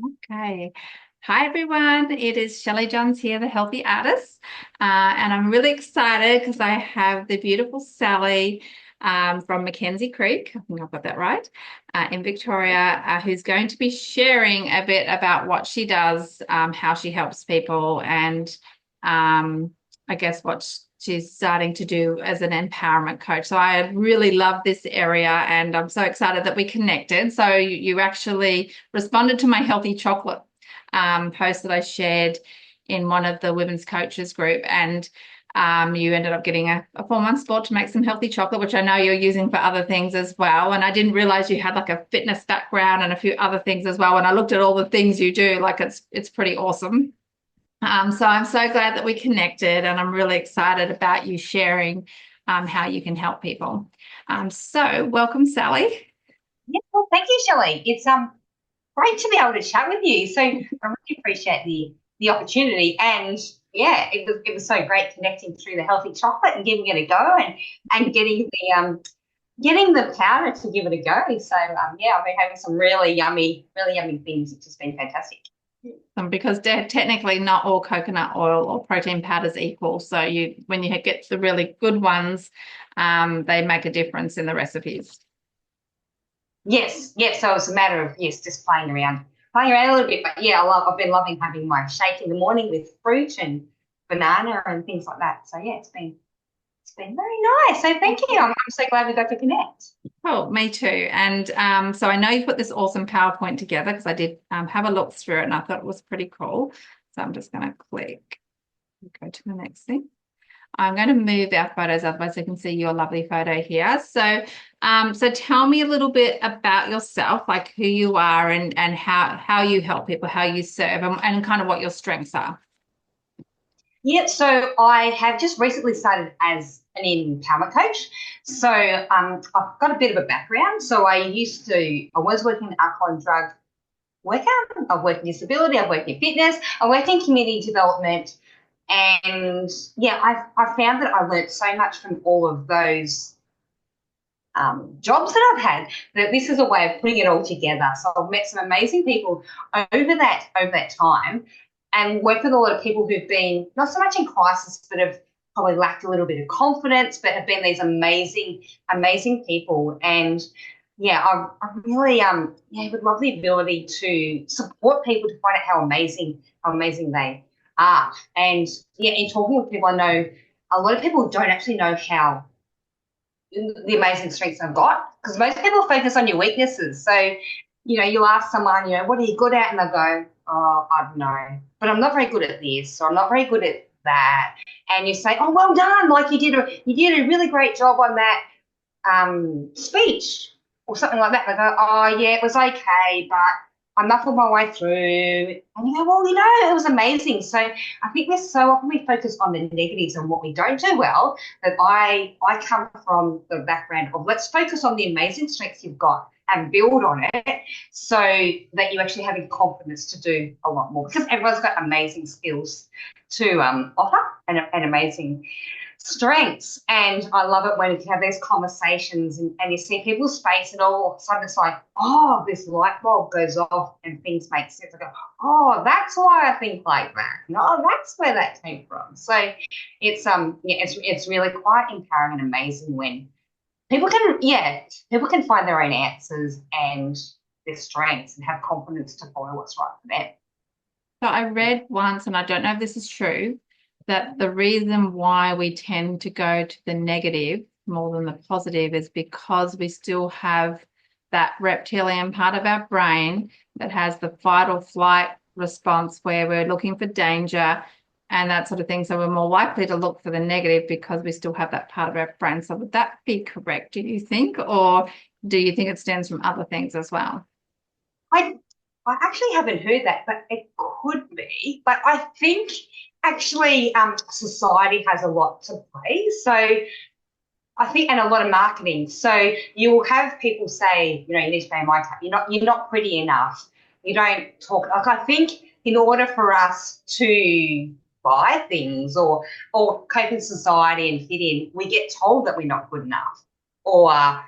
Okay. Hi, everyone. It is Shelley Johns here, the Healthy Artist. And I'm really excited because I have the beautiful Sally from Mackenzie Creek, I think I've got that right, in Victoria, who's going to be sharing a bit about what she does, how she helps people, and I guess what she's starting to do as an empowerment coach. So I really love this area and I'm so excited that we connected. So you actually responded to my healthy chocolate post that I shared in one of the women's coaches group, and you ended up getting a 4 month spot to make some healthy chocolate, which I know you're using for other things as well. And I didn't realize you had like a fitness background and a few other things as well. When I looked at all the things you do, like it's pretty awesome. So I'm so glad that we connected, and I'm really excited about you sharing how you can help people. So welcome, Sally. Yeah, well, thank you, Shelley. It's great to be able to chat with you. So I really appreciate the opportunity, and yeah, it was so great connecting through the healthy chocolate and giving it a go, and getting the powder to give it a go. So yeah, I've been having some really yummy things. It's just been fantastic. Because they're technically not all coconut oil or protein powders equal. So when you get the really good ones, they make a difference in the recipes. Yes, yes. So it's a matter of just playing around a little bit. But yeah, I've been loving having my shake in the morning with fruit and banana and things like that. So yeah, it's been very nice. So thank you. I'm so glad we got to connect. Oh, me too. And so I know you put this awesome PowerPoint together because I did have a look through it and I thought it was pretty cool. So I'm just going to click, go to the next thing. I'm going to move our photos, otherwise I can see your lovely photo here. So tell me a little bit about yourself, like who you are and how you help people, how you serve, and kind of what your strengths are. Yeah, so I have just recently started as an empowerment coach. So I've got a bit of a background. So I was working in alcohol and drug worker. I've worked in disability. I've worked in fitness. I worked in community development. And yeah, I've found that I learned so much from all of those jobs that I've had, that this is a way of putting it all together. So I've met some amazing people over that time, and worked with a lot of people who've been not so much in crisis, but have probably lacked a little bit of confidence, but have been these amazing people. And yeah, I really would love the ability to support people to find out how amazing they are. And yeah, in talking with people, I know a lot of people don't actually know how the amazing strengths I've got, because most people focus on your weaknesses. So, you'll ask someone, what are you good at? And they'll go, oh, I don't know, but I'm not very good at this, or I'm not very good at that. And you say, oh, well done. Like you did a really great job on that speech or something like that. They go, oh, yeah, it was okay, but I muffled my way through. And you go, well, it was amazing. So I think we're so often we focus on the negatives and what we don't do well, that I come from the background of let's focus on the amazing strengths you've got and build on it so that you actually have the confidence to do a lot more, because everyone's got amazing skills to offer, and amazing strengths. And I love it when you can have these conversations, and you see people's face, and all of a sudden it's like, oh, this light bulb goes off and things make sense. I go, oh, that's why I think like that. No, that's where that came from. So it's really quite empowering and amazing when people can find their own answers and their strengths and have confidence to follow what's right for them. So I read once, and I don't know if this is true, that the reason why we tend to go to the negative more than the positive is because we still have that reptilian part of our brain that has the fight or flight response where we're looking for danger and that sort of thing. So we're more likely to look for the negative because we still have that part of our brain. So would that be correct, do you think? Or do you think it stems from other things as well? I I actually haven't heard that, but it could be. But I think actually society has a lot to play. So I think, and a lot of marketing. So you will have people say, you need to pay my cut. You're not pretty enough. You don't talk. Like, I think in order for us to buy things or cope in society and fit in, we get told that we're not good enough, or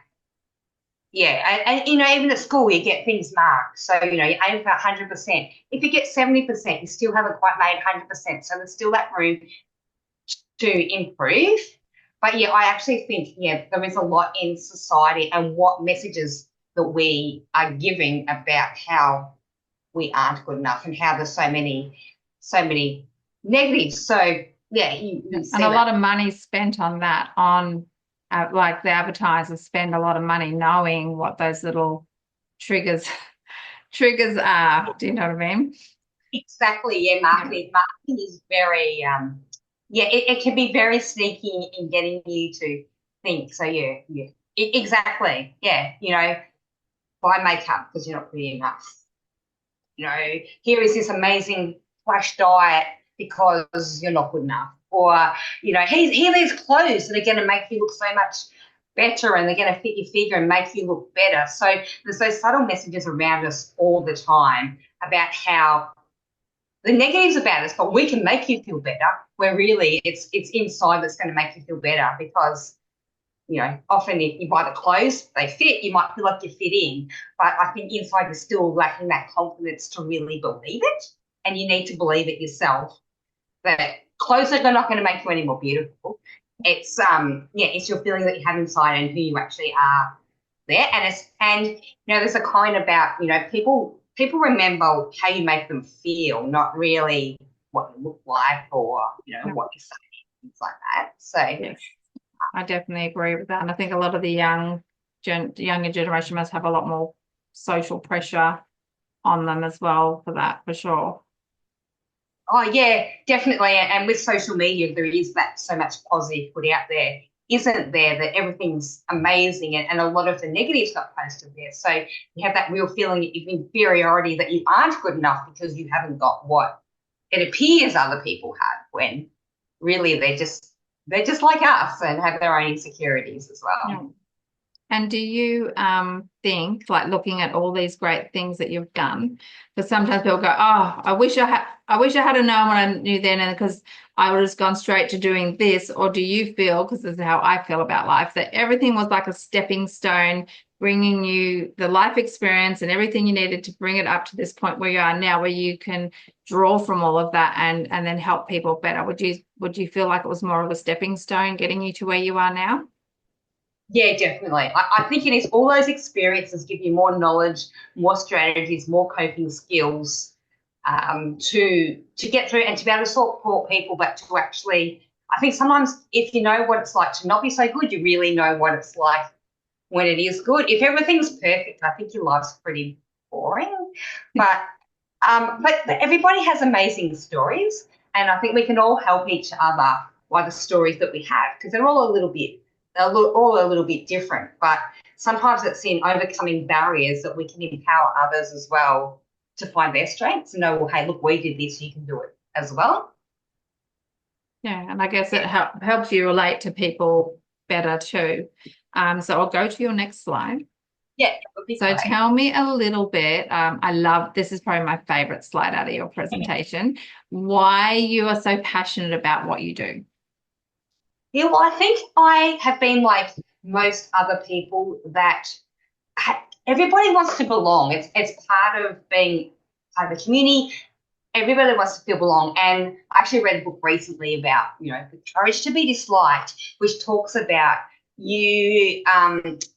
Yeah, and even at school you get things marked. So, you aim for 100%. If you get 70%, you still haven't quite made 100%. So there's still that room to improve. But yeah, I actually think, yeah, there is a lot in society and what messages that we are giving about how we aren't good enough and how there's so many negatives. So yeah, you And see a that. lot of money spent on that, on like the advertisers spend a lot of money knowing what those little triggers triggers are. Do you know what I mean? Exactly. Yeah, Yeah. marketing is very yeah, it can be very sneaky in getting you to think. So yeah, yeah. Exactly. Yeah, buy makeup because you're not pretty enough. Here is this amazing flash diet because you're not good enough. Or, here are these clothes that are going to make you look so much better and they're going to fit your figure and make you look better. So there's those subtle messages around us all the time about how the negatives about us, but we can make you feel better. Where really it's inside that's going to make you feel better because often if you buy the clothes, they fit, you might feel like you fit in. But I think inside you're still lacking that confidence to really believe it. And you need to believe it yourself that clothes are not going to make you any more beautiful. It's your feeling that you have inside and who you actually are there. And there's a kind about, people remember how you make them feel, not really what you look like or, Yeah. what you say, things like that. So Yes, I definitely agree with that. And I think a lot of the younger generation must have a lot more social pressure on them as well for that, for sure. oh yeah, definitely. And with social media, there is that so much positive put out there, isn't there? That everything's amazing, and a lot of the negatives got posted there. So you have that real feeling of inferiority that you aren't good enough because you haven't got what it appears other people have. When really they're just like us and have their own insecurities as Yeah. well. And do you think, like looking at all these great things that you've done, because sometimes people go, "Oh, I wish I had known what I knew then, and because I would have gone straight to doing this." Or do you feel, because this is how I feel about life, that everything was like a stepping stone, bringing you the life experience and everything you needed to bring it up to this point where you are now, where you can draw from all of that and then help people better? Would you feel like it was more of a stepping stone getting you to where you are now? Yeah, definitely. I think it is all those experiences give you more knowledge, more strategies, more coping skills to get through and to be able to support people, but to actually, I think sometimes if you know what it's like to not be so good, you really know what it's like when it is good. If everything's perfect, I think your life's pretty boring. But but everybody has amazing stories, and I think we can all help each other by the stories that we have because they're all a little bit different. But sometimes it's in overcoming barriers that we can empower others as well to find their strengths and know, well, hey, look, we did this, you can do it as well. Yeah, and I guess it helps you relate to people better too. So I'll go to your next slide. Yeah, that would be So great. tell me a little bit. I love this is probably my favorite slide out of your presentation. Why you are so passionate about what you do. Yeah, well, I think I have been like most other people that everybody wants to belong. It's part of being part of a community. Everybody wants to feel belong. And I actually read a book recently about, the courage to be disliked, which talks about you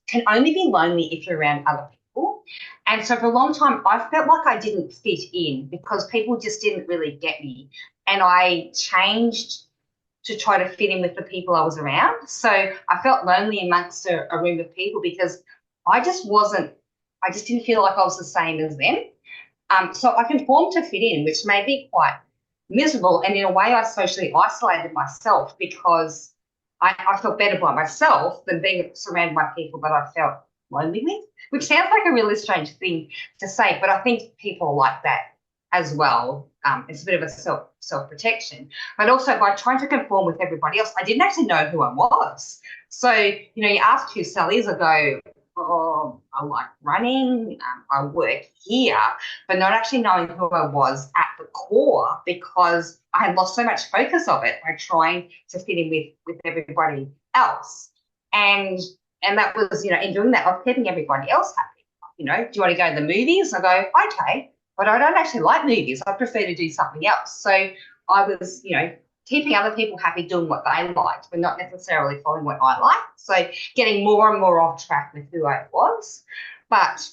can only be lonely if you're around other people. And so for a long time, I felt like I didn't fit in because people just didn't really get me. And I changed to try to fit in with the people I was around. So I felt lonely amongst a room of people because I just didn't feel like I was the same as them. So I conformed to fit in, which made me quite miserable. And in a way, I socially isolated myself because I felt better by myself than being surrounded by people that I felt lonely with, which sounds like a really strange thing to say, but I think people are like that as well. It's a bit of a self protection, but also by trying to conform with everybody else, I didn't actually know who I was. So you ask who Sally is, I go, oh, I like running, I work here, but not actually knowing who I was at the core because I had lost so much focus of it by trying to fit in with everybody else. And And that was, in doing that, I was keeping everybody else happy. Do you want to go to the movies? I go, okay, but I don't actually like movies. I prefer to do something else. So I was, keeping other people happy doing what they liked, but not necessarily following what I liked. So getting more and more off track with who I was. But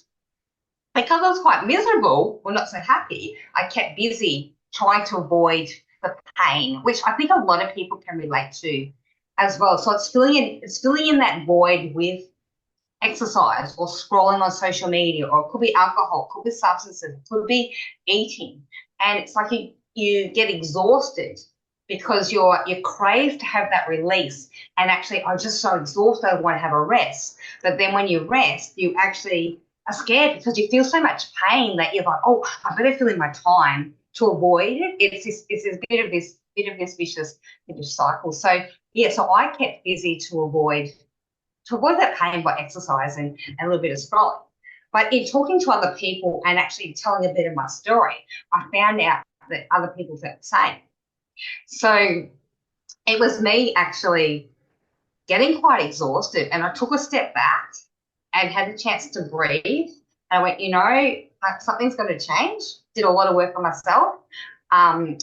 because I was quite miserable or not so happy, I kept busy trying to avoid the pain, which I think a lot of people can relate to as well. So it's filling in that void with exercise or scrolling on social media, or it could be alcohol, it could be substances, it could be eating. And it's like you get exhausted because you crave to have that release. And actually, I'm just so exhausted, I want to have a rest. But then when you rest, you actually are scared because you feel so much pain that you're like, oh, I better fill in my time to avoid it. It's a bit of this vicious cycle. So yeah, so I kept busy to avoid that pain by exercising and a little bit of scrolling. But in talking to other people and actually telling a bit of my story, I found out that other people felt the same. So it was me actually getting quite exhausted, and I took a step back and had the chance to breathe. And I went, something's going to change. Did a lot of work on myself,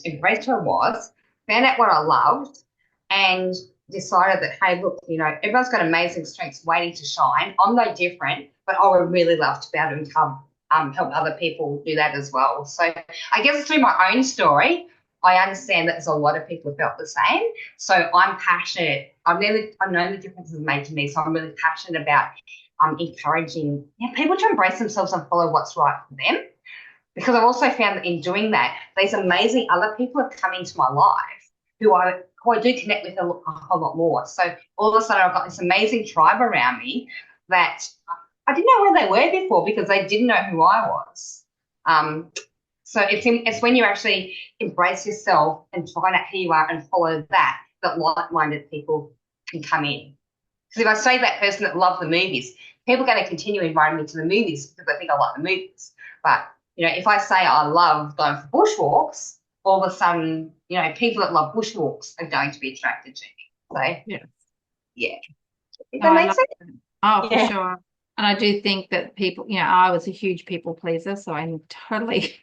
embraced who I was, found out what I loved, and decided that, hey, look, everyone's got amazing strengths waiting to shine. I'm no different, but I would really love to be able to help other people do that as well. So I guess through my own story, I understand that there's a lot of people who felt the same. So I'm passionate. I've known the differences made to me, so I'm really passionate about encouraging people to embrace themselves and follow what's right for them. Because I've also found that in doing that, these amazing other people have come into my life who I do connect with a whole lot more. So all of a sudden, I've got this amazing tribe around me that I didn't know where they were before because they didn't know who I was. So it's when you actually embrace yourself and find out who you are and follow that like-minded people can come in. Because if I say that person that loved the movies, people are going to continue inviting me to the movies because they think I like the movies. But, if I say I love going for bushwalks, all of a sudden, people that love bushwalks are going to be attracted to me. So, Yeah. yeah. If No, that I makes love sense? that. Oh, for Yeah. sure. And I do think that people, I was a huge people pleaser, so I totally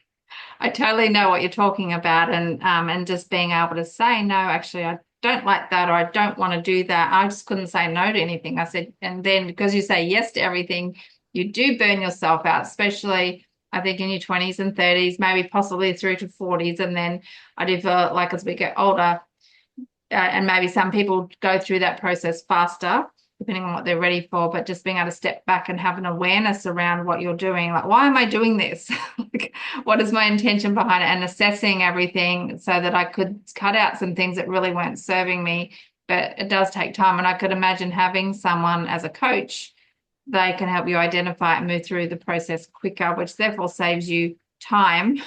know what you're talking about, and just being able to say no, actually, I don't like that, or I don't want to do that. I just couldn't say no to anything. I said, and then because you say yes to everything, you do burn yourself out, especially I think in your 20s and 30s, maybe possibly through to 40s, and then I do feel like as we get older, and maybe some people go through that process faster depending on what they're ready for, but just being able to step back and have an awareness around what you're doing, like, why am I doing this? Like, what is my intention behind it, and assessing everything so that I could cut out some things that really weren't serving me. But it does take time, and I could imagine having someone as a coach, they can help you identify and move through the process quicker, which therefore saves you time.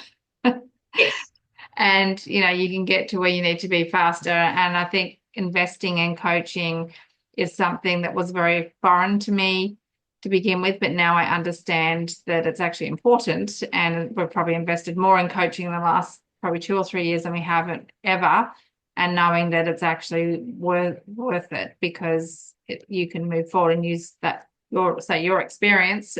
Yes. And you can get to where you need to be faster. And I think investing in coaching is something that was very foreign to me to begin with, but now I understand that it's actually important, and we've probably invested more in coaching in the last probably 2 or 3 years than we haven't ever, and knowing that it's actually worth it because you can move forward and use that your experience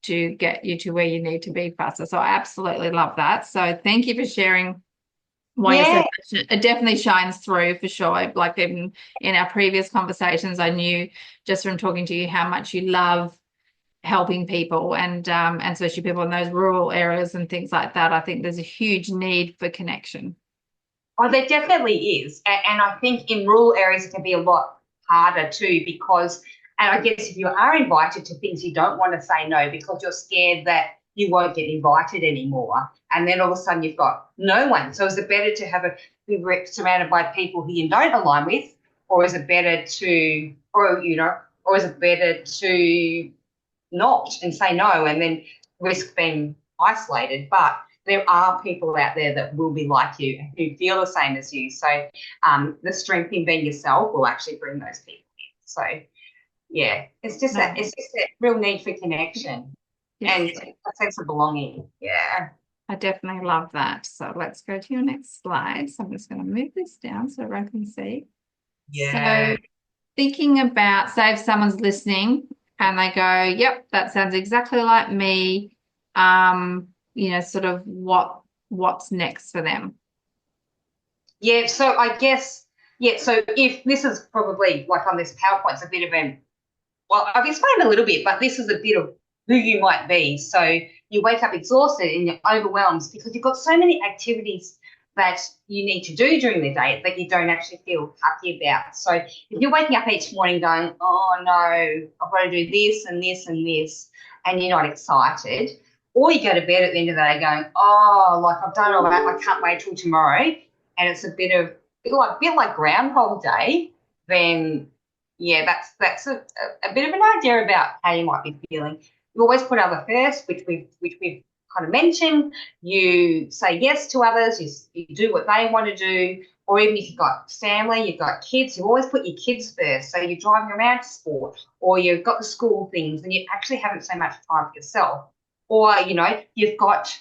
to get you to where you need to be faster. So I absolutely love that. So thank you for sharing why you're so Yeah. passionate. It definitely shines through for sure. Like even in our previous conversations, I knew just from talking to you how much you love helping people, and especially people in those rural areas and things like that. I think there's a huge need for connection. Oh, there definitely is. And I think in rural areas it can be a lot harder too because, and I guess if you are invited to things, you don't want to say no because you're scared that you won't get invited anymore. And then all of a sudden you've got no one. So is it better to be surrounded by people who you don't align with, or is it better to, or is it better to not and say no and then risk being isolated? But there are people out there that will be like you who feel the same as you. So the strength in being yourself will actually bring those people in. So yeah, No, it's just that real need for connection yes, and a sense of belonging. Yeah. I definitely love that. So let's go to your next slide. So I'm just going to move this down so everyone can see. So Yeah. thinking about, say if someone's listening and they go, yep, that sounds exactly like me, sort of what's next for them. Yeah, so I guess, yeah, so if this is probably like on this PowerPoint, it's a bit of well, I've explained a little bit, but this is a bit of who you might be. So you wake up exhausted and you're overwhelmed because you've got so many activities that you need to do during the day that you don't actually feel happy about. So if you're waking up each morning going, oh no, I've got to do this and this and this, and you're not excited, or you go to bed at the end of the day going, oh, like I've done all that, I can't wait till tomorrow, and it's a bit like Groundhog Day, then yeah, that's a bit of an idea about how you might be feeling. You always put other first, which we've kind of mentioned. You say yes to others. You do what they want to do, or even if you've got family, you've got kids, you always put your kids first. So you're driving around to sport, or you've got the school things, and you actually haven't so much time for yourself. Or you've got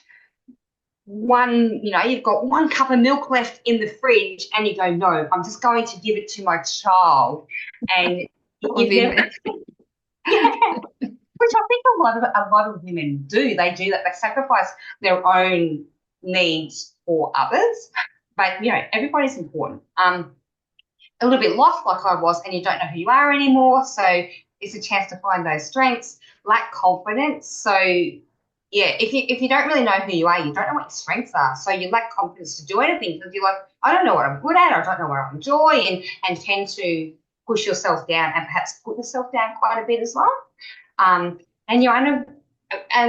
one cup of milk left in the fridge and you go, no, I'm just going to give it to my child. And you've never, yeah, which I think a lot of women do. They do that. They sacrifice their own needs for others. But, everybody's important. A little bit lost like I was and you don't know who you are anymore. So it's a chance to find those strengths, lack confidence. So yeah, if you don't really know who you are, you don't know what your strengths are. So you lack confidence to do anything because you're like, I don't know what I'm good at, I don't know what I enjoy, and tend to push yourself down and perhaps put yourself down quite a bit as well. And and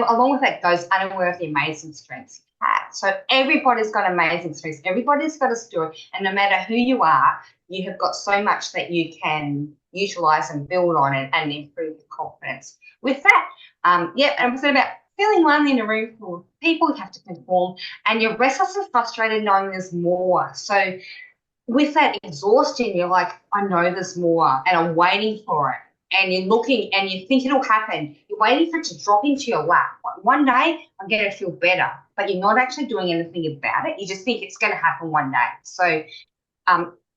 along with that goes unaware of the amazing strengths you have. So everybody's got amazing strengths, everybody's got a story, and no matter who you are, you have got so much that you can utilize and build on and improve your confidence. With that, and we said about feeling lonely in a room full of people you have to conform, and you're restless and frustrated knowing there's more. So with that exhaustion, you're like, I know there's more and I'm waiting for it. And you're looking and you think it'll happen. You're waiting for it to drop into your lap. Like, one day I'm going to feel better, but you're not actually doing anything about it. You just think it's going to happen one day. So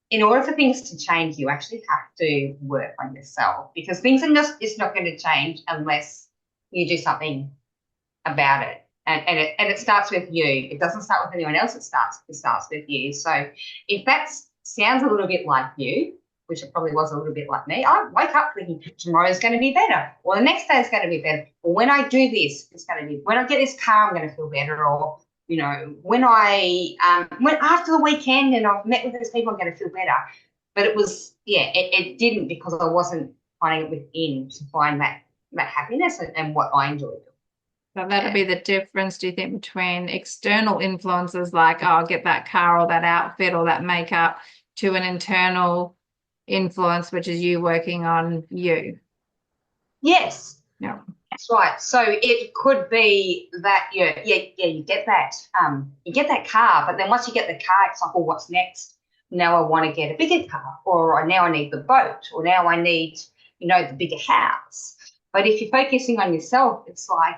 in order for things to change, you actually have to work on yourself because things are just not going to change unless you do something about it. And it starts with you. It doesn't start with anyone else. It starts with you. So if that sounds a little bit like you, which it probably was a little bit like me, I wake up thinking tomorrow's going to be better, or the next day is going to be better, or when I do this, it's going to be. When I get this car, I'm going to feel better, or when after the weekend and I've met with those people, I'm going to feel better. But it didn't because I wasn't finding it within to find that happiness and what I enjoy doing. So that'll be the difference, do you think, between external influences like, oh, I'll get that car or that outfit or that makeup to an internal influence, which is you working on you? Yes. Yeah. That's right. So it could be that you get that car, but then once you get the car, it's like, well, what's next? Now I want to get a bigger car, or now I need the boat, or now I need, the bigger house. But if you're focusing on yourself, it's like,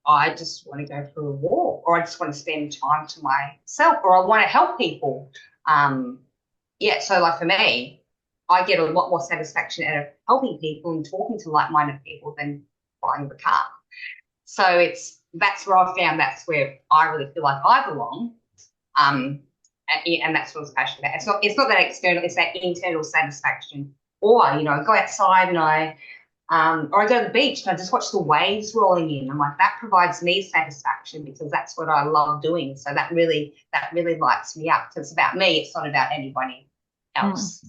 I just want to go for a walk, or I just want to spend time to myself, or I want to help people. So like for me, I get a lot more satisfaction out of helping people and talking to like-minded people than buying the car. So that's where I found that's where I really feel like I belong. And that's what I was passionate about. It's not that external, it's that internal satisfaction. Or, go outside and or I go to the beach and I just watch the waves rolling in. I'm like, that provides me satisfaction because that's what I love doing. So that really lights me up. So it's about me. It's not about anybody else.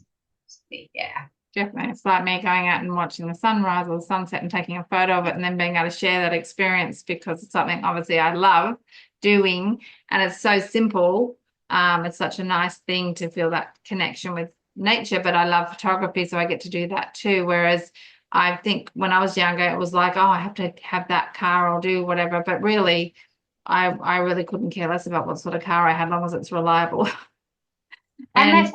Yeah. Definitely. It's like me going out and watching the sunrise or the sunset and taking a photo of it and then being able to share that experience because it's something obviously I love doing and it's so simple. It's such a nice thing to feel that connection with nature, but I love photography, so I get to do that too. Whereas I think when I was younger, it was like, oh, I have to have that car or do whatever. But really, I really couldn't care less about what sort of car I had, as long as it's reliable. And that's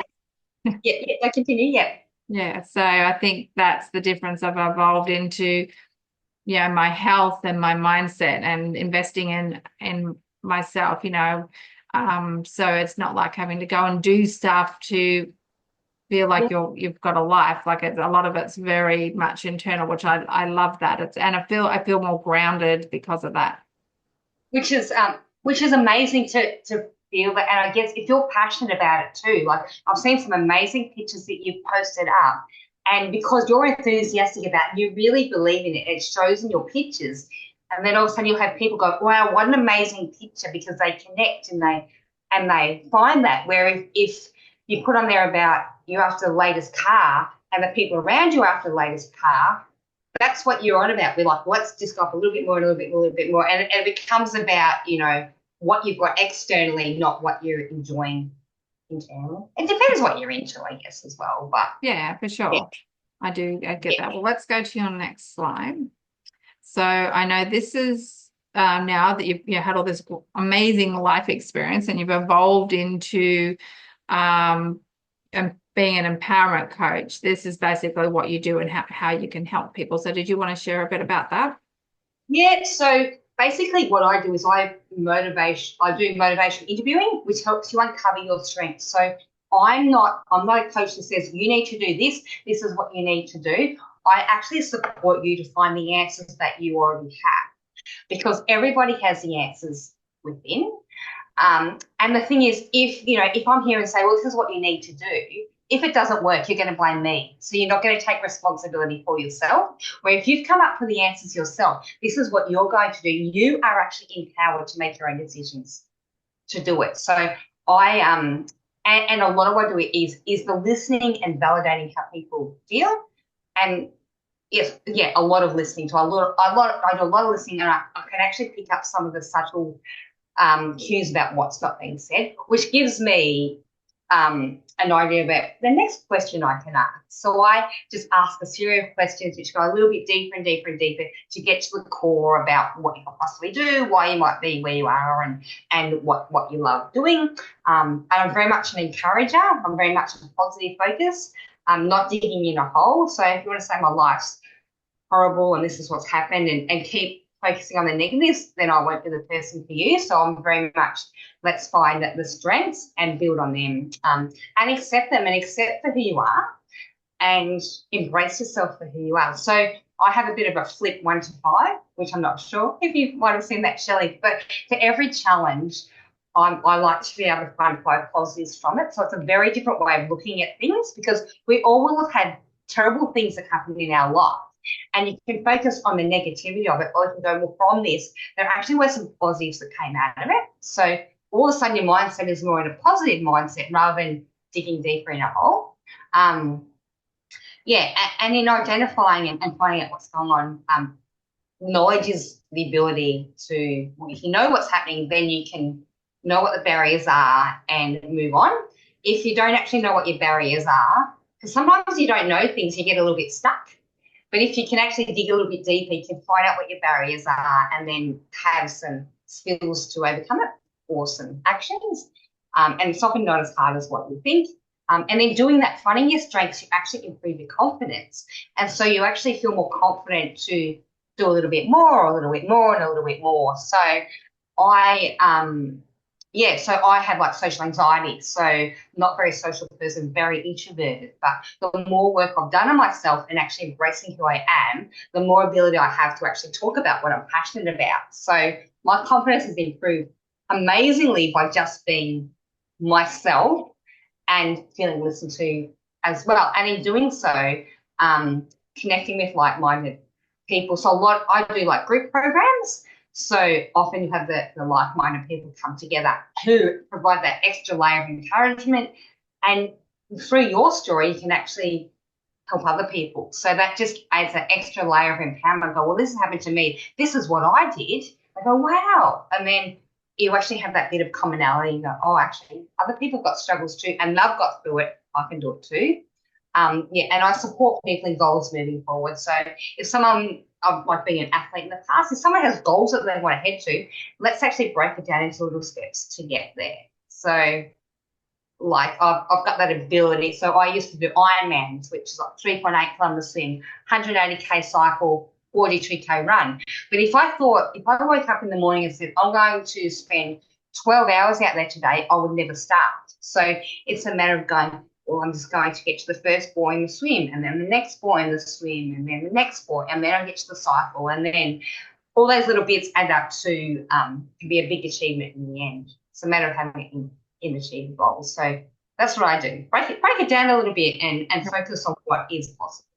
I continue. Yeah. Yeah. So I think that's the difference I've evolved into, my health and my mindset and investing in myself, so it's not like having to go and do stuff to feel like you've got a life. Like a lot of it's very much internal, which I love that. And I feel more grounded because of that. Which is amazing to feel that. And I guess if you're passionate about it too, like I've seen some amazing pictures that you've posted up, and because you're enthusiastic about it, you really believe in it, it shows in your pictures. And then all of a sudden you'll have people go, wow, what an amazing picture, because they connect and they find that. Where if you put on there about you after the latest car and the people around you after the latest car, that's what you're on about. We're like, let's just go up a little bit more, and a little bit more, a little bit more. And it becomes about, what you've got externally, not what you're enjoying internally. It depends what you're into, I guess, as well. But Yeah, for yeah, sure. I do. I get yeah. that. Well, let's go to your next slide. So I know this is now that you've had all this amazing life experience and you've evolved into um, being an empowerment coach. This is basically what you do and how you can help people. So did you want to share a bit about that? Yeah, so basically what I do is I do motivation interviewing, which helps you uncover your strengths. So I'm not a coach that says you need to do this, this is what you need to do. I actually support you to find the answers that you already have, because everybody has the answers within. And the thing is, if I'm here and say, well, this is what you need to do, if it doesn't work, you're going to blame me. So you're not going to take responsibility for yourself. Where if you've come up with the answers yourself, this is what you're going to do. You are actually empowered to make your own decisions to do it. So and a lot of what I do is the listening and validating how people feel. And yes, yeah, a lot of listening to I do a lot of listening, and I can actually pick up some of the subtle cues about what's not being said, which gives me an idea about the next question I can ask. So I just ask a series of questions which go a little bit deeper and deeper and deeper to get to the core about what you can possibly do, why you might be where you are, and what you love doing. And I'm very much an encourager. I'm very much a positive focus. I'm not digging in a hole. So if you want to say my life's horrible and this is what's happened, and keep focusing on the negatives, then I won't be the person for you. So I'm very much, let's find the strengths and build on them, and accept them and accept for who you are and embrace yourself for who you are. So I have a bit of a flip 1 to 5, which I'm not sure if you might have seen that, Shelley, but for every challenge, I like to be able to find 5 positives from it. So it's a very different way of looking at things, because we all will have had terrible things that happen in our life. And you can focus on the negativity of it, or you can go, well, from this, there actually were some positives that came out of it. So all of a sudden, your mindset is more in a positive mindset rather than digging deeper in a hole. Yeah, and in identifying and finding out what's going on, knowledge is the ability to, well, if you know what's happening, then you can know what the barriers are and move on. If you don't actually know what your barriers are, because sometimes you don't know things, you get a little bit stuck. But if you can actually dig a little bit deeper, you can find out what your barriers are and then have some skills to overcome it, or some actions. And it's often not as hard as what you think. And then doing that, finding your strengths, you actually improve your confidence. And so you actually feel more confident to do a little bit more, a little bit more, and a little bit more. So so I have like social anxiety, so not very social person, very introverted. But the more work I've done on myself and actually embracing who I am, the more ability I have to actually talk about what I'm passionate about. So my confidence has improved amazingly by just being myself and feeling listened to as well. And in doing so, connecting with like-minded people. So I do like group programs. So often you have the like-minded people come together who provide that extra layer of encouragement. And through your story, you can actually help other people. So that just adds an extra layer of empowerment. I go, well, this has happened to me. This is what I did. I go, wow. And then you actually have that bit of commonality. You go, oh, actually, other people have got struggles too, and they've got through it. I can do it too. And I support people in goals moving forward. So if someone, like being an athlete in the past, if someone has goals that they want to head to, let's actually break it down into little steps to get there. So like I've got that ability. So I used to do Ironmans, which is like 3.8 kilometres swim, 180k cycle, 42k run. But if I woke up in the morning and said, I'm going to spend 12 hours out there today, I would never start. So it's a matter of going, well, I'm just going to get to the first boy in the swim, and then the next boy in the swim, and then the next boy, and then I get to the cycle, and then all those little bits add up to be a big achievement in the end. It's a matter of having it in achievable goals. So that's what I do. Break it down a little bit and focus on what is possible.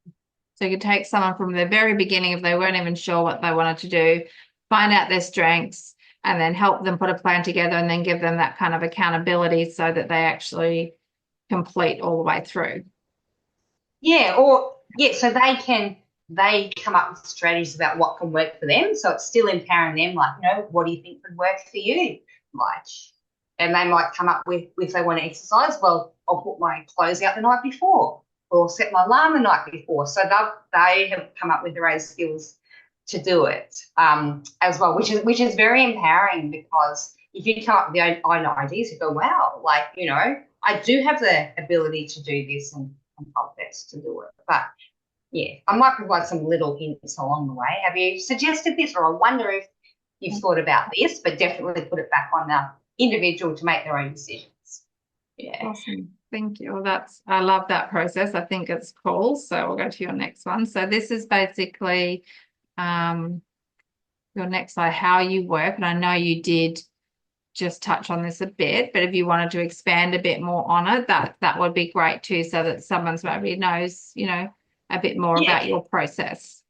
So you could take someone from the very beginning, if they weren't even sure what they wanted to do, find out their strengths, and then help them put a plan together, and then give them that kind of accountability so that they actually complete all the way through. Yeah, so they come up with strategies about what can work for them. So it's still empowering them, like, what do you think would work for you? Like, and they might come up with, if they want to exercise, well, I'll put my clothes out the night before or set my alarm the night before. So they have come up with their own skills to do it as well, which is very empowering, because if you come up with your own ideas, you go, wow, like, I do have the ability to do this and help best to do it. But yeah, I might provide some little hints along the way. Have you suggested this, or I wonder if you've thought about this, but definitely put it back on the individual to make their own decisions. Yeah. Awesome. Thank you. Well, I love that process. I think it's cool. So we'll go to your next one. So this is basically your next slide, how you work. And I know you did just touch on this a bit, but if you wanted to expand a bit more on it, that would be great too, so that someone's maybe knows, a bit more about your process.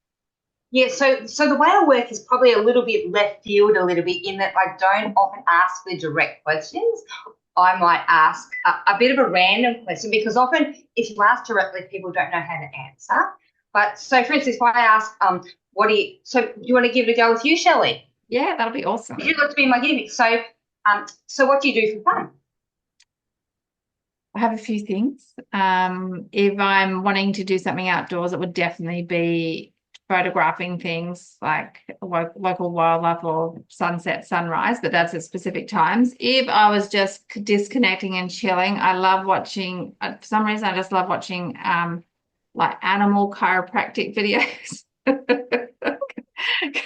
Yeah, so the way I work is probably a little bit left field, a little bit, in that I don't often ask the direct questions. I might ask a bit of a random question, because often if you ask directly, people don't know how to answer. But so, for instance, if I ask, do you want to give it a go with you, Shelley? Yeah, that'll be awesome. You'd like to be my guinea pig. So what do you do for fun? I have a few things. If I'm wanting to do something outdoors, it would definitely be photographing things like local wildlife or sunset, sunrise, but that's at specific times. If I was just disconnecting and chilling, I love watching, for some reason, I just love watching like animal chiropractic videos.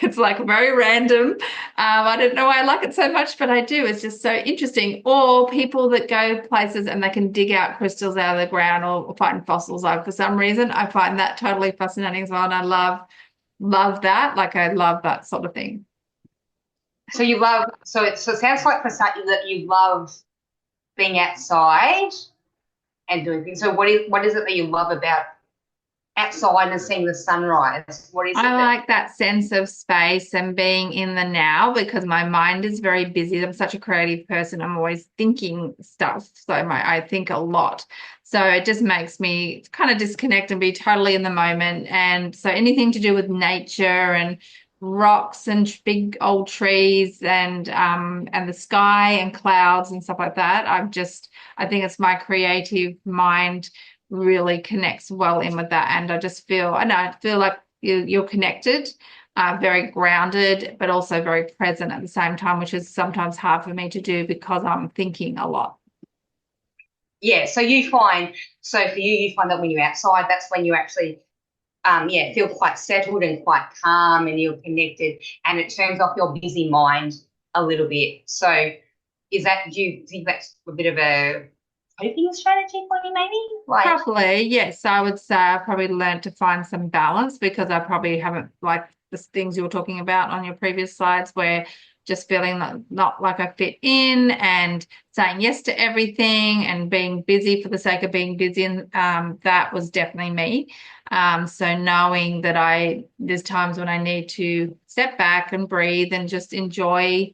It's like very random. I don't know why I like it so much, but I do. It's just so interesting. Or people that go places and they can dig out crystals out of the ground or find fossils. Like, for some reason, I find that totally fascinating as well. And I love that. Like, I love that sort of thing. So it sounds like for something that you love being outside and doing things. So what is it that you love about outside and seeing the sunrise? What is it? I like that sense of space and being in the now, because my mind is very busy. I'm such a creative person. I'm always thinking stuff. So I think a lot. So it just makes me kind of disconnect and be totally in the moment. And so anything to do with nature and rocks and big old trees and the sky and clouds and stuff like that, I think it's my creative mind really connects well in with that. And I feel like you're connected, very grounded, but also very present at the same time, which is sometimes hard for me to do because I'm thinking a lot. Yeah, so for you, you find that when you're outside, that's when you actually feel quite settled and quite calm, and you're connected, and it turns off your busy mind a little bit. So do you think that's a bit of a coping strategy for you, maybe? Probably, yes. I would say I probably learned to find some balance, because I probably haven't, like the things you were talking about on your previous slides, where just feeling not like I fit in and saying yes to everything and being busy for the sake of being busy. And that was definitely me. So knowing that there's times when I need to step back and breathe and just enjoy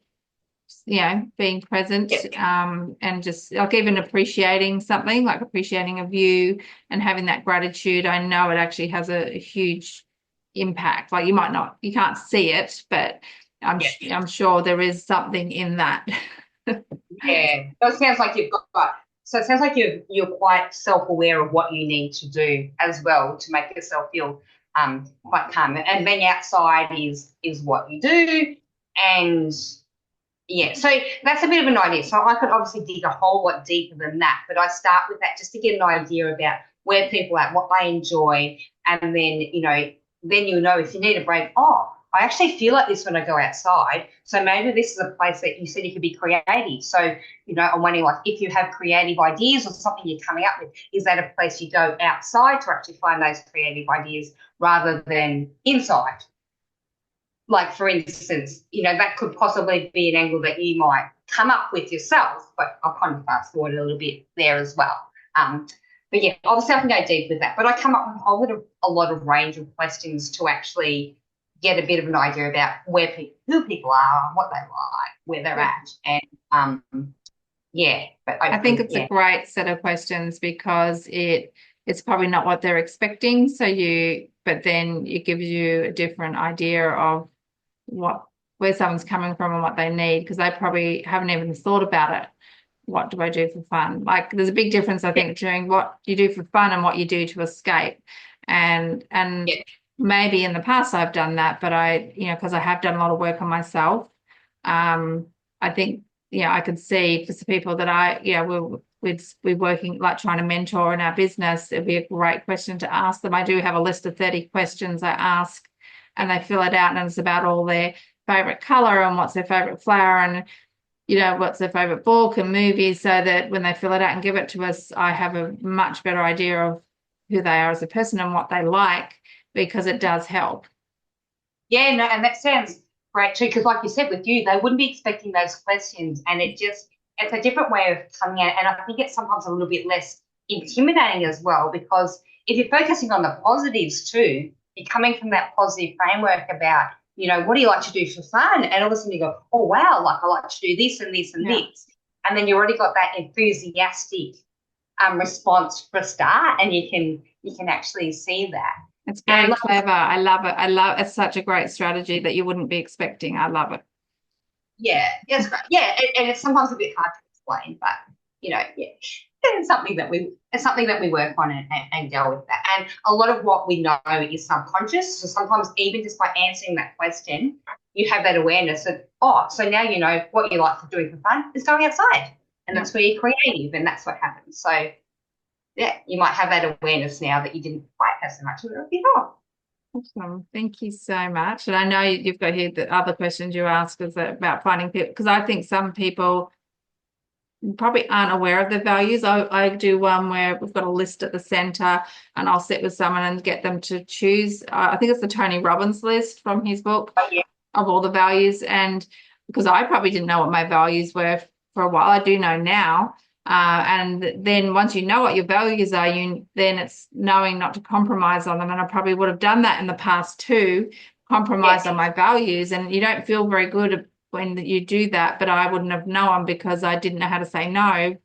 being present, and just like even appreciating something, like appreciating a view and having that gratitude. I know it actually has a huge impact. Like you can't see it, but I'm sure there is something in that. Yeah, so it sounds like you're quite self-aware of what you need to do as well to make yourself feel quite calm. And being outside is what you do, and yeah, so that's a bit of an idea. So I could obviously dig a whole lot deeper than that, but I start with that just to get an idea about where people are at, what they enjoy, and then then you know if you need a break. Oh, I actually feel like this when I go outside. So maybe this is a place that you said you could be creative. So, I'm wondering, like, if you have creative ideas or something you're coming up with, is that a place you go outside to actually find those creative ideas rather than inside? Like, for instance, that could possibly be an angle that you might come up with yourself, but I'll kind of fast forward a little bit there as well. But yeah, obviously I can go deep with that, but I come up with a lot of range of questions to actually get a bit of an idea about who people are, what they like, where they're at, and yeah. But I think it's a yeah, great set of questions because it's probably not what they're expecting. But then it gives you a different idea of where someone's coming from and what they need, because they probably haven't even thought about it. What do I do for fun? Like, there's a big difference, I think, between what you do for fun and what you do to escape. And yeah, maybe in the past I've done that, but because I have done a lot of work on myself, I think, I could see for some people that we're working, like trying to mentor in our business, it'd be a great question to ask them. I do have a list of 30 questions I ask, and they fill it out, and it's about all their favorite color and what's their favorite flower and what's their favorite book and movies, so that when they fill it out and give it to us, I have a much better idea of who they are as a person and what they like, because it does help. yeah. No, and that sounds great too, because like you said, with you, they wouldn't be expecting those questions, and it's a different way of coming at, and I think it's sometimes a little bit less intimidating as well, because if you're focusing on the positives too, you're coming from that positive framework about, what do you like to do for fun? And all of a sudden you go, oh wow, like I like to do this and this and Yeah. this. And then you already got that enthusiastic response for a start, and you can actually see that. It's And very like I said, clever. I love it. It's such a great strategy that you wouldn't be expecting. I love it. yeah, it's great. Yeah, and it's sometimes a bit hard to explain, but yeah. It's something that we work on and go with that. And a lot of what we know is subconscious. So sometimes even just by answering that question, you have that awareness of, oh, so now you know what you like to do for fun is going outside. And Yeah. that's where you're creative, and that's what happens. So yeah, you might have that awareness now that you didn't quite have so much of it before. Awesome. Thank you so much. And I know you've got here the other questions you asked is about finding people, because I think some people probably aren't aware of their values. I do one where we've got a list at the center, and I'll sit with someone and get them to choose. I think it's the Tony Robbins list from his book But yeah, of all the values. And because I probably didn't know what my values were for a while, I do know now. And then once you know what your values are, then it's knowing not to compromise on them. And I probably would have done that in the past too, compromise yeah, on my values. And you don't feel very good when you do that, but I wouldn't have known because I didn't know how to say no.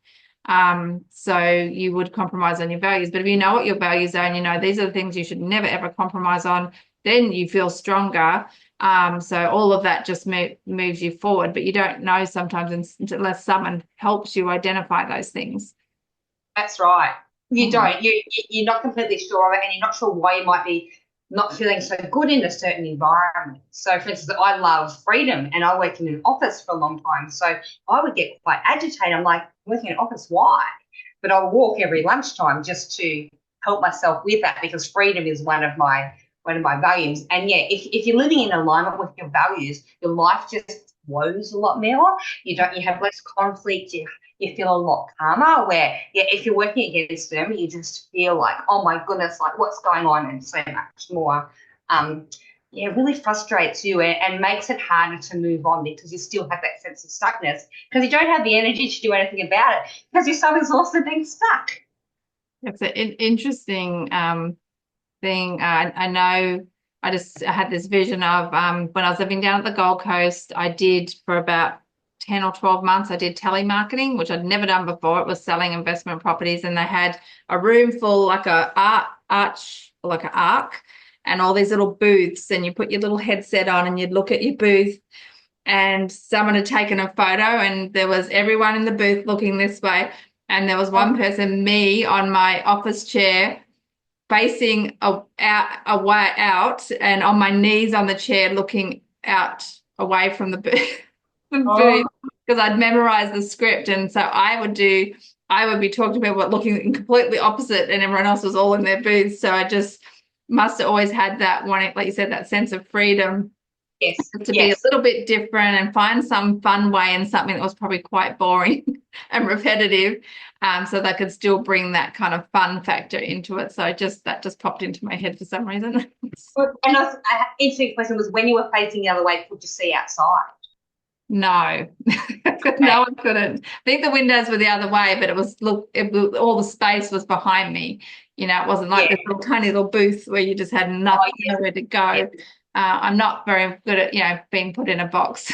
So you would compromise on your values. But if you know what your values are and you know these are the things you should never ever compromise on, then you feel stronger. So all of that just moves you forward, but you don't know sometimes unless someone helps you identify those things. that's right. You Mhm. don't. You're not completely sure of it, and you're not sure why you might be not feeling so good in a certain environment. So, for instance, I love freedom, and I worked in an office for a long time. So I would get quite agitated. I'm like, working in an office, why? But I'll walk every lunchtime just to help myself with that, because freedom is one of my values. And yeah, if you're living in alignment with your values, your life just flows a lot more. You have less conflict. You feel a lot calmer. Where yeah, if you're working against them, you just feel like, oh my goodness, like what's going on, and so much more. Um, yeah, it really frustrates you, and makes it harder to move on, because you still have that sense of stuckness, because you don't have the energy to do anything about it, because you're so exhausted being stuck. It's an interesting thing. I know I had this vision of when I was living down at the Gold Coast, I did for about 10 or 12 months, I did telemarketing, which I'd never done before. It was selling investment properties, and they had a room full like a arch, like an arc, and all these little booths, and you put your little headset on and you'd look at your booth, and someone had taken a photo, and there was everyone in the booth looking this way, and there was one person, me, on my office chair facing away out and on my knees on the chair looking out away from the booth, the Oh, booth, because I'd memorized the script. And so I would be talking to people but looking completely opposite, and everyone else was all in their booths. So I just must have always had that one, like you said, that sense of freedom. Yes, To be a yes. little bit different and find some fun way in something that was probably quite boring and repetitive, so they could still bring that kind of fun factor into it. So that just popped into my head for some reason. And interesting question was when you were facing the other way, could you see outside? No, no, I couldn't. I think the windows were the other way, but all the space was behind me. It wasn't like Yeah. this little tiny little booth where you just had Oh, nothing, yes. nowhere to Yep. go. I'm not very good at, being put in a box.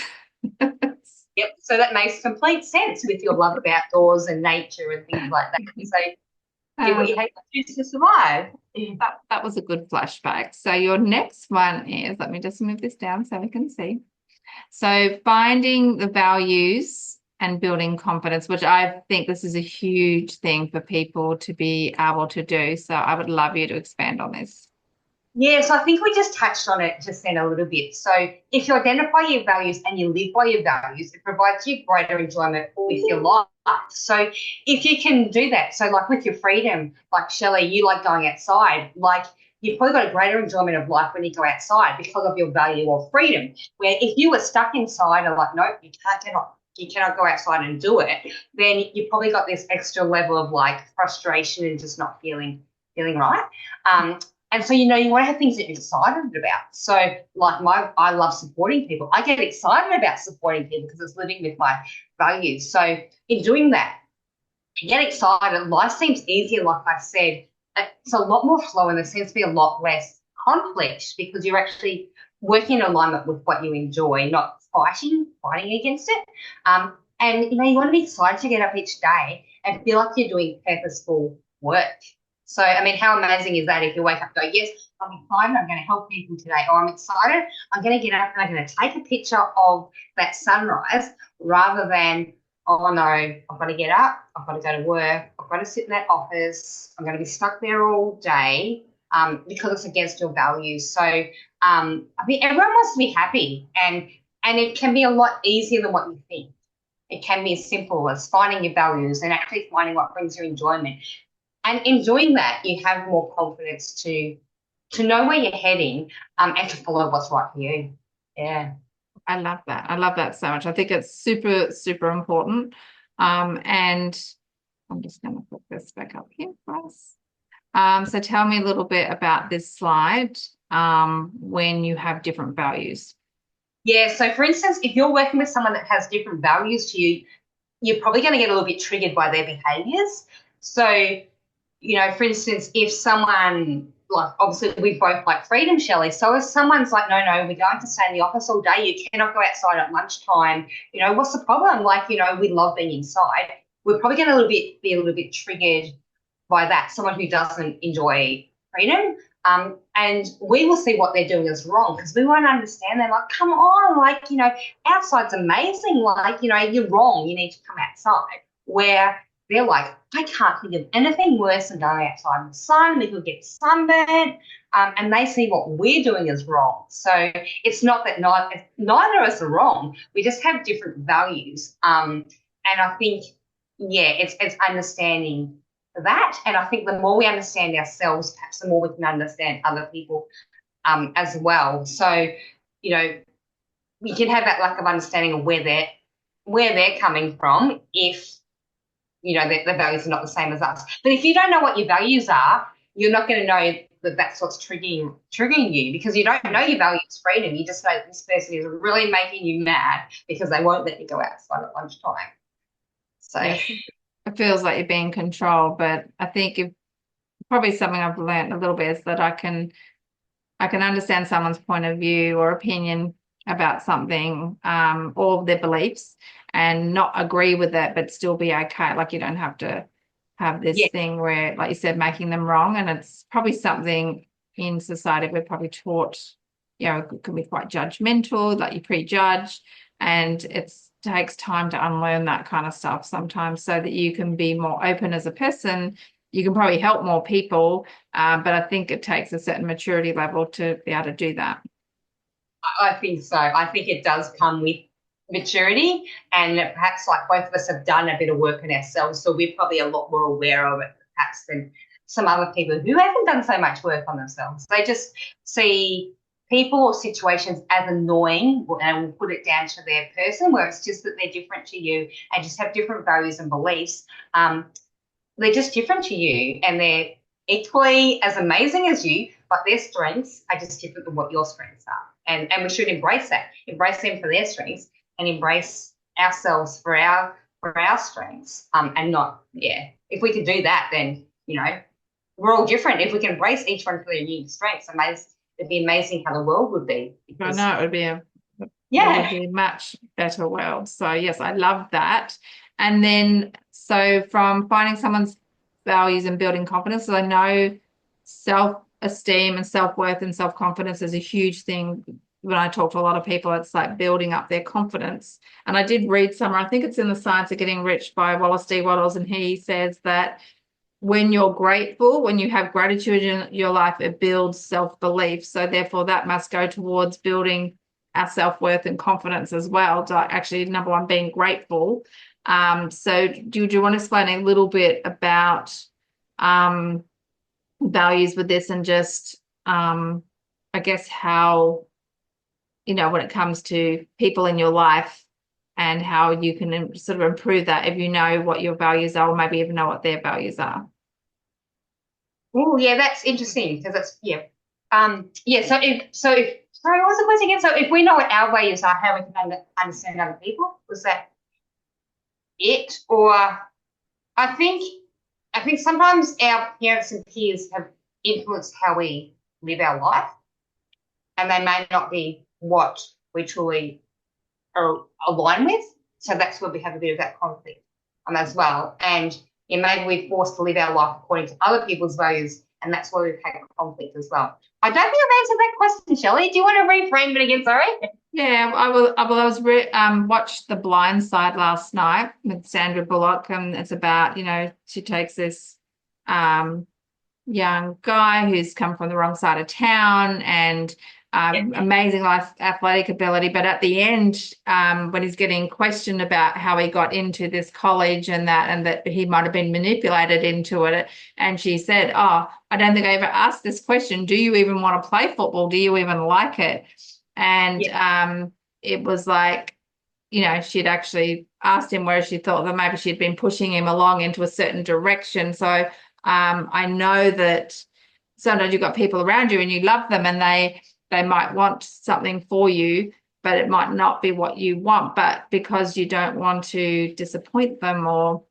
Yep. So that makes complete sense with your love of outdoors and nature and things like that. So do Uh, what you hate to do to survive. that was a good flashback. So your next one is, let me just move this down so we can see. So finding the values and building confidence, which I think this is a huge thing for people to be able to do. So I would love you to expand on this. Yes, I think we just touched on it just then a little bit. So, if you identify your values and you live by your values, it provides you greater enjoyment with your life. So, if you can do that, so like with your freedom, like Shelley, you like going outside, like you've probably got a greater enjoyment of life when you go outside because of your value of freedom. Where if you were stuck inside and like, nope, you cannot go outside and do it, then you probably got this extra level of like frustration and just not feeling right. Um, and so, you want to have things that you're excited about. So, like I love supporting people. I get excited about supporting people because it's living with my values. So, in doing that, you get excited. Life seems easier, like I said. It's a lot more flow and there seems to be a lot less conflict because you're actually working in alignment with what you enjoy, not fighting against it. And, you want to be excited to get up each day and feel like you're doing purposeful work. So, I mean, how amazing is that if you wake up and go, yes, I'm excited, I'm going to help people today, or I'm excited, I'm going to get up and I'm going to take a picture of that sunrise rather than, oh no, I've got to get up, I've got to go to work, I've got to sit in that office, I'm going to be stuck there all day because it's against your values. So I think everyone wants to be happy and it can be a lot easier than what you think. It can be as simple as finding your values and actually finding what brings you enjoyment. And in doing that, you have more confidence to know where you're heading and to follow what's right for you. Yeah. I love that. I love that so much. I think it's super, super important. And I'm just going to put this back up here for us. So tell me a little bit about this slide when you have different values. Yeah. So, for instance, if you're working with someone that has different values to you, you're probably going to get a little bit triggered by their behaviors. So, for instance, if someone, like obviously we both like freedom, Shelley. So if someone's like, no, we're going to stay in the office all day, you cannot go outside at lunchtime, what's the problem? Like, we love being inside. We're probably going to be a little bit triggered by that, someone who doesn't enjoy freedom. And we will see what they're doing as wrong because we won't understand. They're like, come on, like, outside's amazing. Like, you're wrong. You need to come outside. Where they're like, I can't think of anything worse than going outside in the sun. We could get sunburned. And they see what we're doing is wrong. So it's not that neither of us are wrong. We just have different values. And I think, yeah, it's understanding that. And I think the more we understand ourselves, perhaps the more we can understand other people as well. So, we can have that lack of understanding of where they're coming from if the values are not the same as us. But if you don't know what your values are, you're not going to know that that's what's triggering you because you don't know your values freedom. You just know that this person is really making you mad because they won't let you go outside at lunchtime. So Yes, it feels like you're being controlled, but I think if probably something I've learned a little bit is that I can understand someone's point of view or opinion about something, or their beliefs and not agree with it, but still be okay. Like you don't have to have this yeah, thing where, like you said, making them wrong. And it's probably something in society we're probably taught, it can be quite judgmental, like you prejudge, and it takes time to unlearn that kind of stuff sometimes so that you can be more open as a person. You can probably help more people, but I think it takes a certain maturity level to be able to do that. I think so. I think it does come with maturity and perhaps like both of us have done a bit of work on ourselves. So we're probably a lot more aware of it perhaps than some other people who haven't done so much work on themselves. They just see people or situations as annoying, and we'll put it down to their person, where it's just that they're different to you and just have different values and beliefs. They're just different to you, and they're equally as amazing as you, but their strengths are just different than what your strengths are. And we should embrace that, embrace them for their strengths, and embrace ourselves for our strengths. And not, yeah, if we could do that, then, we're all different. If we can embrace each one for their unique strengths, it'd be amazing how the world would be. I Because, know it would be it yeah, would be a much better world. So yes, I love that. And then so from finding someone's values and building confidence, so I know self-esteem and self-worth and self-confidence is a huge thing. When I talk to a lot of people, it's like building up their confidence. And I did read somewhere, I think it's in The Science of Getting Rich by Wallace D. Wattles, and he says that when you're grateful, when you have gratitude in your life, it builds self-belief. So therefore that must go towards building our self-worth and confidence as well. So actually, number one, being grateful. So do you want to explain a little bit about values with this, and just I guess how, when it comes to people in your life, and how you can sort of improve that if you know what your values are, or maybe even know what their values are. oh yeah, that's interesting because it's yeah, yeah. So if sorry, what was the question again? So if we know what our values are, how we can understand other people, was that it? Or I think I think sometimes our parents and peers have influenced how we live our life, and they may not be what we truly are aligned with. So that's where we have a bit of that conflict as well. And maybe we're forced to live our life according to other people's values, and that's where we've had conflict as well. I don't think I've answered that question, Shelley. Do you want to reframe it again? Sorry. Yeah, I will. I was watched The Blind Side last night with Sandra Bullock, and it's about, she takes this young guy who's come from the wrong side of town, and Yeah. amazing life athletic ability. But at the end, when he's getting questioned about how he got into this college and that he might have been manipulated into it, and she said, "Oh, I don't think I ever asked this question. Do you even want to play football? Do you even like it?" And Yeah. it was like, she'd actually asked him where she thought that maybe she'd been pushing him along into a certain direction. So I know that sometimes you've got people around you and you love them, and they might want something for you, but it might not be what you want. But because you don't want to disappoint them or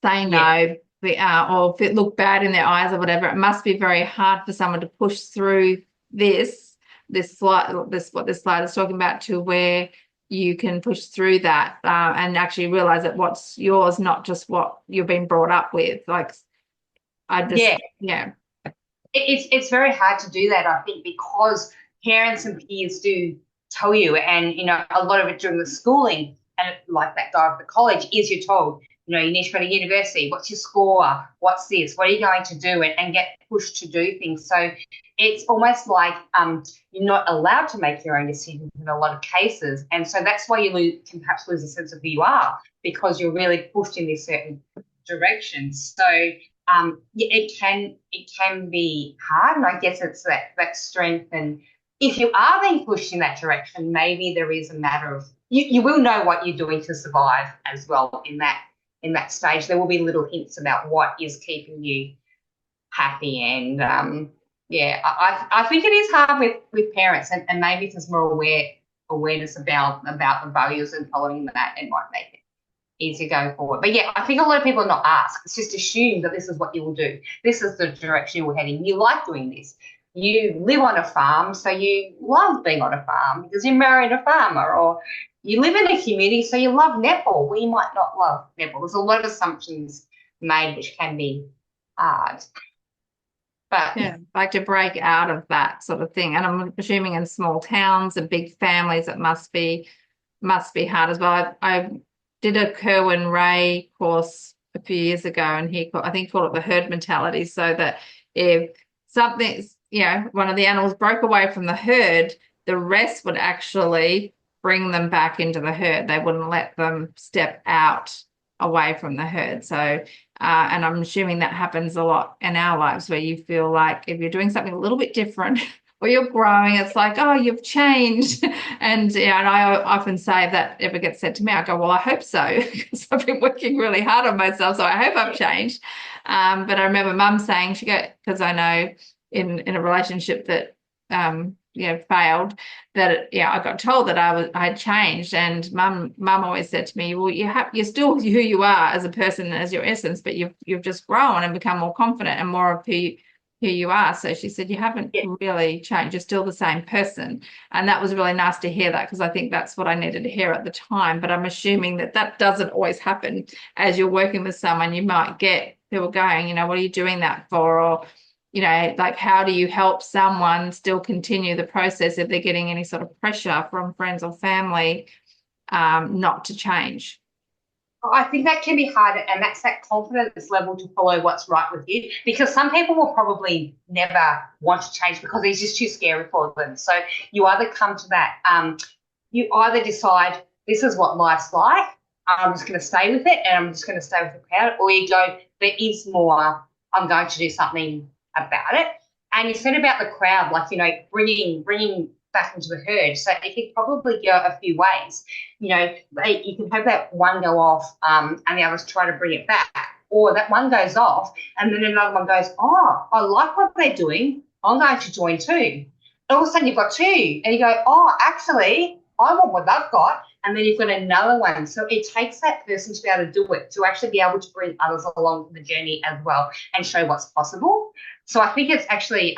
say Yeah. no, or if it look bad in their eyes or whatever, it must be very hard for someone to push through what this slide is talking about, to where you can push through that and actually realize that what's yours, not just what you've been brought up with. Like, Yeah. yeah. It's very hard to do that, I think, because parents and peers do tell you, and a lot of it during the schooling, and like that guy at the college is, you're told, you need to go to university. What's your score? What's this? What are you going to do? And get pushed to do things. So it's almost like you're not allowed to make your own decisions in a lot of cases, and so that's why you can perhaps lose a sense of who you are, because you're really pushed in this certain direction. So yeah, it can be hard, and I guess it's that strength. And if you are being pushed in that direction, maybe there is a matter of you will know what you're doing to survive as well in that stage. There will be little hints about what is keeping you happy, and yeah, I think it is hard with parents, and maybe there's more awareness about the values and following that, and might make it easier going forward. But yeah, I think a lot of people are not asked. It's just assumed that this is what you will do. This is the direction you're heading. You like doing this. You live on a farm, so you love being on a farm because you married a farmer, or you live in a community, so you love netball. We might not love netball. There's a lot of assumptions made, which can be hard. But Yeah, like to break out of that sort of thing. And I'm assuming in small towns and big families, it must be hard as well. I did a Kerwin Ray course a few years ago, and I think he called it the herd mentality. So that if one of the animals broke away from the herd, the rest would actually bring them back into the herd. They wouldn't let them step out away from the herd. So, and I'm assuming that happens a lot in our lives, where you feel like if you're doing something a little bit different or you're growing, it's like, oh, you've changed. And yeah, and I often say, if that ever gets said to me, I go, well, I hope so, because I've been working really hard on myself, so I hope I've changed. But I remember Mum saying, because I know in a relationship that failed, that yeah, I got told that I had changed, and mum always said to me, well, you're still who you are as a person, as your essence, but you've just grown and become more confident and more of who you are. So she said, you haven't Yeah. really changed, you're still the same person. And that was really nice to hear that, because I think that's what I needed to hear at the time. But I'm assuming that that doesn't always happen. As you're working with someone, you might get people going, what are you doing that for? Or like, how do you help someone still continue the process if they're getting any sort of pressure from friends or family, not to change? I think that can be hard, and that's that confidence level to follow what's right with you. Because some people will probably never want to change because it's just too scary for them. So you either come to that, you either decide this is what life's like, I'm just going to stay with it, and I'm just going to stay with the crowd, or you go, there is more, I'm going to do something about it. And you said about the crowd, like bringing back into the herd. So it could probably go a few ways. You can have that one go off, and the others try to bring it back, or that one goes off, and then another one goes, oh, I like what they're doing, I'm going to join too. All of a sudden you've got two, and you go, oh, actually, I want what they've got, and then you've got another one. So it takes that person to be able to do it, to actually be able to bring others along the journey as well and show what's possible. So I think it's actually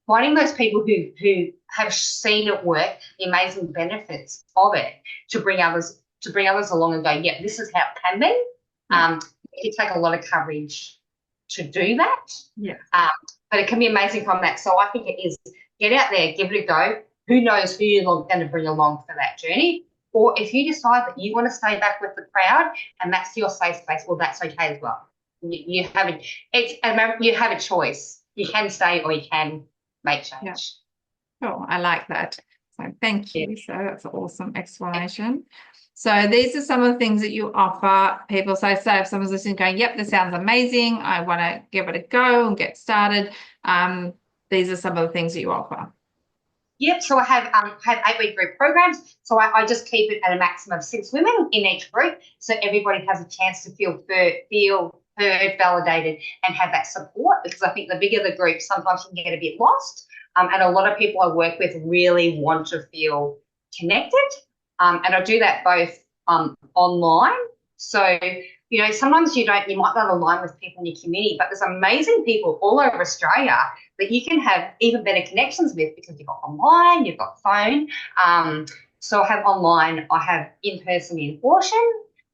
finding those people who have seen it work, the amazing benefits of it, to bring others along and go, yeah, this is how it can be. It takes a lot of courage to do that. Yeah. But it can be amazing from that. So I think it is, get out there, give it a go. Who knows who you're going to bring along for that journey? Or if you decide that you want to stay back with the crowd and that's your safe space, well, that's okay as well. You have a choice. You can stay or you can make change. Yeah. Oh, I like that. So thank Yeah. you. So that's an awesome explanation. So these are some of the things that you offer people. So say if someone's listening going, yep, this sounds amazing, I want to give it a go and get started. These are some of the things that you offer. Yep. So I have 8-week group programs. So I just keep it at a maximum of 6 women in each group, so everybody has a chance to feel heard, validated, and have that support. Because I think the bigger the group, sometimes you can get a bit lost. And a lot of people I work with really want to feel connected. And I do that both online. So, sometimes you might not align with people in your community, but there's amazing people all over Australia that you can have even better connections with because you've got online, you've got phone. So I have online, I have in-person in Horsham,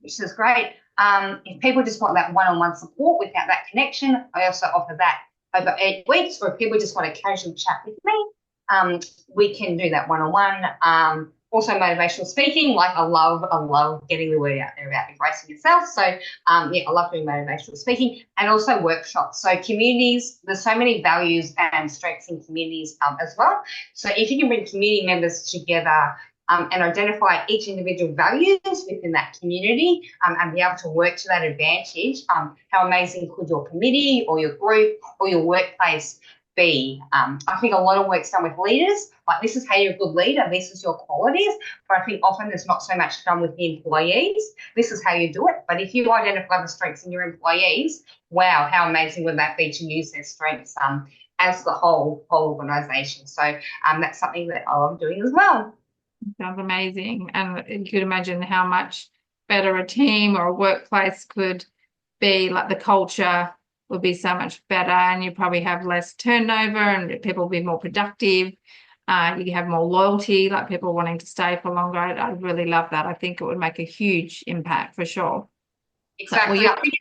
which is great. If people just want that one-on-one support without that connection, I also offer that over 8 weeks. Or if people just want a casual chat with me, we can do that one-on-one. Also motivational speaking, like I love getting the word out there about embracing yourself. So I love doing motivational speaking, and also workshops. So communities, there's so many values and strengths in communities as well. So if you can bring community members together and identify each individual values within that community, and be able to work to that advantage, how amazing could your committee or your group or your workplace be? I think a lot of work's done with leaders, like this is how you're a good leader, this is your qualities, but I think often there's not so much done with the employees. This is how you do it. But if you identify the strengths in your employees, wow, how amazing would that be to use their strengths as the whole organisation. So that's something that I love doing as well. Sounds amazing. And you could imagine how much better a team or a workplace could be, like the culture would be so much better, and you probably have less turnover and people will be more productive. You have more loyalty, like people wanting to stay for longer. I really love that. I think it would make a huge impact for sure. Exactly. So, I think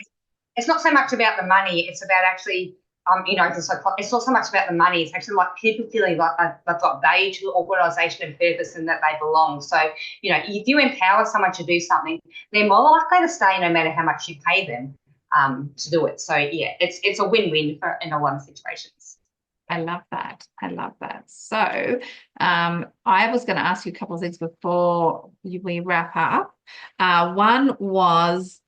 it's not so much about the money. It's about actually, it's not so much about the money. It's actually like people feeling like they've got value to the organisation and purpose and that they belong. So, if you empower someone to do something, they're more likely to stay no matter how much you pay them to do it. So, yeah, it's a win-win in a lot of situations. I love that. I love that. So I was going to ask you a couple of things before we wrap up. One was,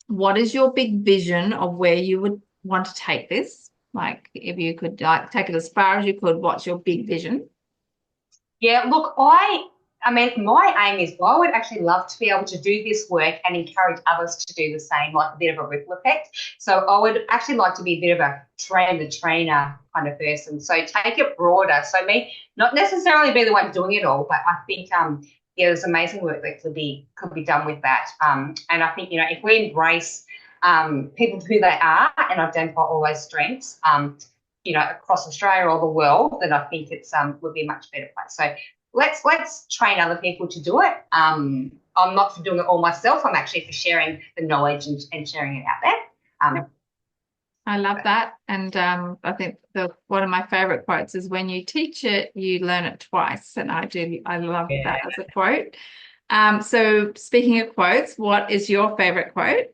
what is your big vision of where you would want to take this? Like if you could like take it as far as you could, what's your big vision? Yeah, look, I mean, my aim is, well, I would actually love to be able to do this work and encourage others to do the same, like a bit of a ripple effect. So I would actually like to be a bit of a train the trainer kind of person. So take it broader. So me, not necessarily be the one doing it all, but I think yeah, there's amazing work that could be done with that. And I think, if we embrace people for who they are and identify all those strengths, across Australia or the world, then I think it's would be a much better place. So let's train other people to do it. I'm not for doing it all myself. I'm actually for sharing the knowledge and sharing it out there. Yep. I love that. And I think one of my favorite quotes is when you teach it, you learn it twice. And I love Yeah. that as a quote. So speaking of quotes, what is your favorite quote?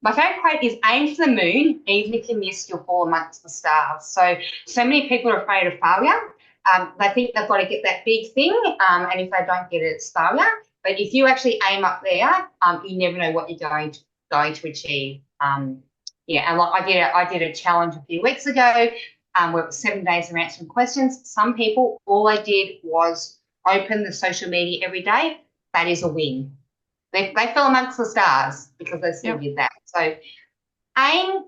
My favourite quote is aim for the moon, even if you miss, you'll fall amongst the stars. So many people are afraid of failure. They think they've got to get that big thing, and if they don't get it, it's failure. But if you actually aim up there, you never know what you're going to achieve. Yeah, and like I did a challenge a few weeks ago, where it was 7 days of answering questions. Some people, all they did was open the social media every day. That is a win. They fell amongst the stars because they still Yep. did that. So aim,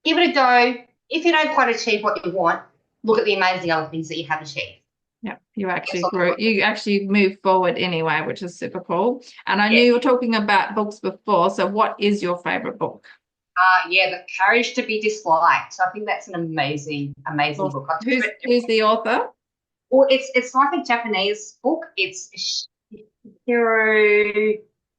give it a go. If you don't quite achieve what you want, look at the amazing other things that you have achieved. Yeah, you actually grew. You actually moved forward anyway, which is super cool. And I knew Yeah. you were talking about books before. So, what is your favorite book? Yeah, The Courage to be Disliked. So I think that's an amazing, amazing book. I've just read Who's the author? well, it's like a Japanese book. It's Hiro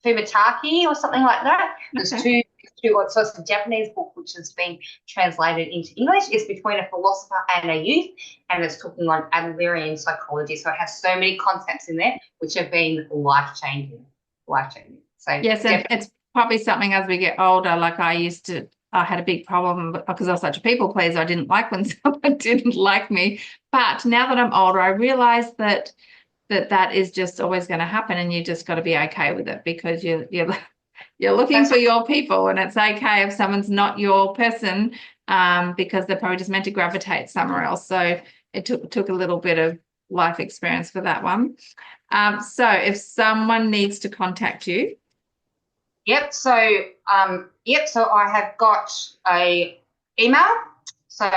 Fumitaki or something like that. There's Okay. two. So it's a Japanese book which has been translated into English. It's between a philosopher and a youth, and it's talking on Adlerian psychology. So it has so many concepts in there which have been life changing, life changing. So Yes, and definitely, it's probably something as we get older. Like I had a big problem because I was such a people pleaser. I didn't like when someone didn't like me. But now that I'm older, I realize that is just always going to happen, and you just got to be okay with it because you're looking that's for your people, and it's okay if someone's not your person, because they're probably just meant to gravitate somewhere else. So it took a little bit of life experience for that one. So if someone needs to contact you, yep. So I have got a email. So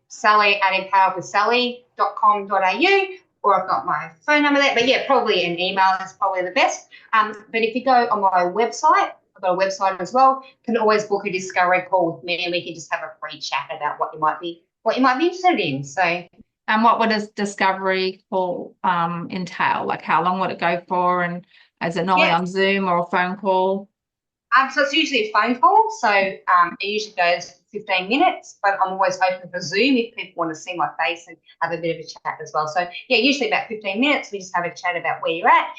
Sally at empoweredwithsally.com.au, or I've got my phone number there. But yeah, probably an email is probably the best. But if you go on my website, I've got a website as well. You can always book a discovery call with me, and we can just have a free chat about what you might be interested in. So and what would a discovery call entail? Like how long would it go for, and is it normally yeah, on Zoom or a phone call? so it's usually a phone call. So it usually goes for 15 minutes, but I'm always open for Zoom if people want to see my face and have a bit of a chat as well. So yeah, usually about 15 minutes. We just have a chat about where you're at,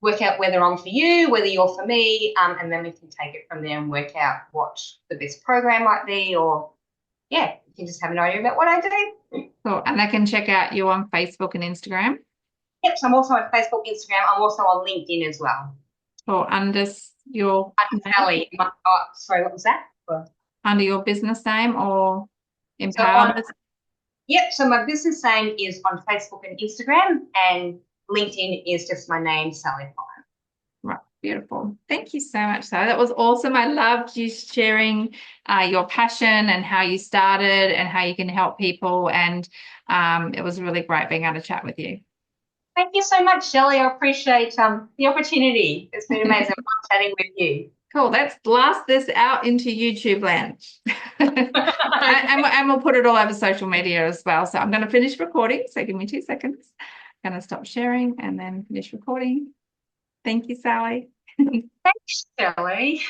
work out whether I'm for you, whether you're for me, and then we can take it from there and work out what the best program might be, or yeah, you can just have an idea about what I do. Cool. And they can check out you on Facebook and Instagram. Yep, so I'm also on Facebook, Instagram. I'm also on LinkedIn as well. Or under your Sally, sorry, what was that? under your business name or So on, empowered? yep, so my business name is on Facebook and Instagram, and LinkedIn is just my name, Sally Pymer. Right, beautiful. Thank you so much, Sarah. That was awesome. I loved you sharing your passion and how you started and how you can help people. And it was really great being able to chat with you. Thank you so much, Shelley. I appreciate the opportunity. It's been amazing chatting with you. Cool. Let's blast this out into YouTube land. And we'll put it all over social media as well. So I'm going to finish recording. So give me 2 seconds. I'm going to stop sharing and then finish recording. Thank you, Sally. Thanks, Shelley.